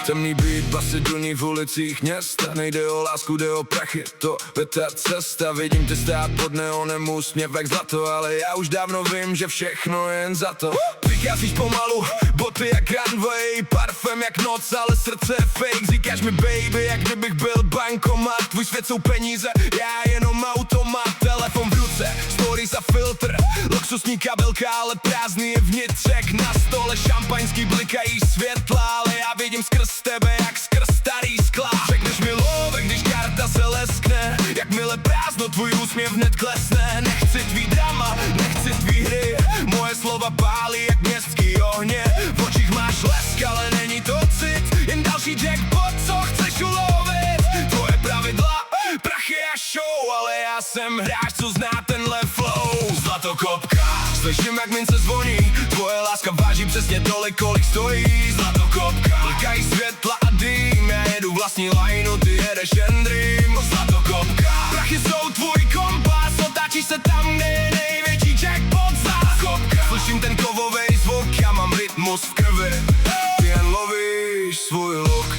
Temný beat, basy duní v ulicích města. Nejde o lásku, jde o prachy, to je ta cesta. Vidím tě stát pod neonem, úsměvek zlato, ale já už dávno vím, že všechno je jen za to. Přicházíš pomalu, boty jak runway, parfém jak noc, ale srdce je fake. Říkáš mi baby, jak kdybych byl bankomat. Tvůj svět jsou peníze, já jenom automat. Telefon v ruce, stories a filtr, luxusní kabelka, ale prázdný je vnitřek. Na stole šampaňský blikají světla, ale já vidím skrz tebe jak skrz starý skla. Řekneš mi love, když karta se leskne, jakmile prázdno tvůj úsměv hned klesne. Nechci tvý drama, nechci tvý hry, moje slova pálí jak městský ohně. V očích máš lesk, ale není to cit, jen další jackpot, co chceš ulovit. Tvoje pravidla, prachy a show, ale já jsem hráč, co zná tenhle flow. Zlatokopka, slyším jak mince zvoní, tvoje láska váží přesně tolik, kolik stojí. Zlatokopka, blikají světla a dým, já jedu vlastní lajnu, ty jedeš jen dream. Zlatokopka, prachy jsou tvůj kompas, otáčíš se tam, kde je největší jackpot. Zlatokopka, slyším ten kovovej zvuk, já mám rytmus v krvi, ty jen lovíš svůj look.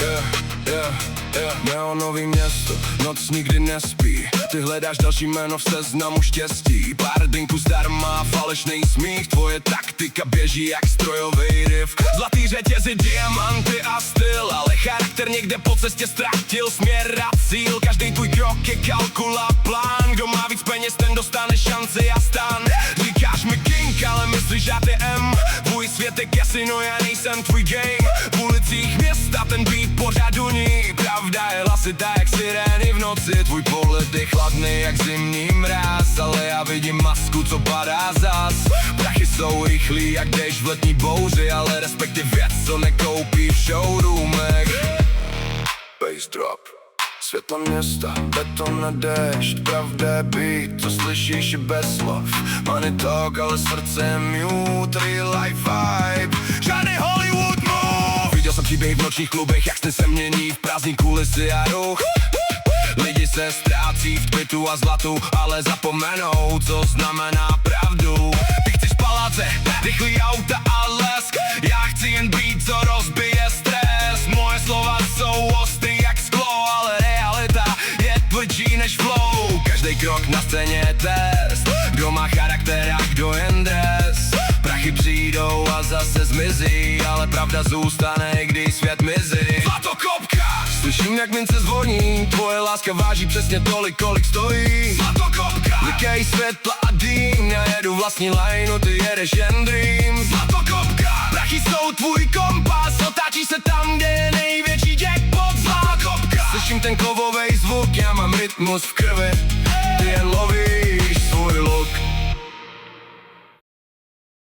Neonový město, noc nikdy nespí, ty hledáš další jméno v seznamu štěstí. Pár drinků zdarma, falešnej smích, tvoje taktika běží jak strojový riff. Zlatý řetězy, diamanty a styl, ale charakter někde po cestě ztratil směr a cíl. Každý tvůj krok je kalkula, plán, kdo má víc peněz, ten dostane šanci a stan. Říkáš mi king, ale myslíš, že ty M, tvůj svět je kasino, já nejsem tvůj game. V ulicích města ten beat pořád duní, pravda je hlasitá jak sirény v noci. Tvůj pohled je chladný jak zimní mráz, ale já vidím masku, co padá zas. Prachy jsou rychlý jak déšť v letní bouři, ale respekt je věc, co nekoupí v showroomech. Bass drop, světla města, beton na déšť, pravda je beat, co slyšíš je bez slov. Money talk, ale srdce je mute, real life vibe, žádný Hollywood move. Viděl jsem příběhy v nočních klubech, jak sny se mění v prázdní kulisy a ruch. Lidi se ztrácí v kvitu a zlatu, ale zapomenou, co znamená pravdu. Ty chceš paláce, rychlý auta a lesk, já chci jen beat, co rozbije stres. Moje slova jsou ostrý jak sklo, ale realita je tvrdší než flow. Každý krok na scéně je test, kdo má charakter a kdo jen dres. Prachy přijdou a zase zmizí, ale pravda zůstane, když svět mizí. Zlatokopka, slyším jak mince zvoní, tvoje láska váží přesně tolik, kolik stojí. Zlatokopka, blikají světla a dým, já jedu vlastní lajnu, ty jedeš jen dream. Zlatokopka, prachy jsou tvůj kompas, otáčíš se tam, kde je největší jackpot. Zlatokopka, slyším ten kovovej zvuk, já mám rytmus v krvi.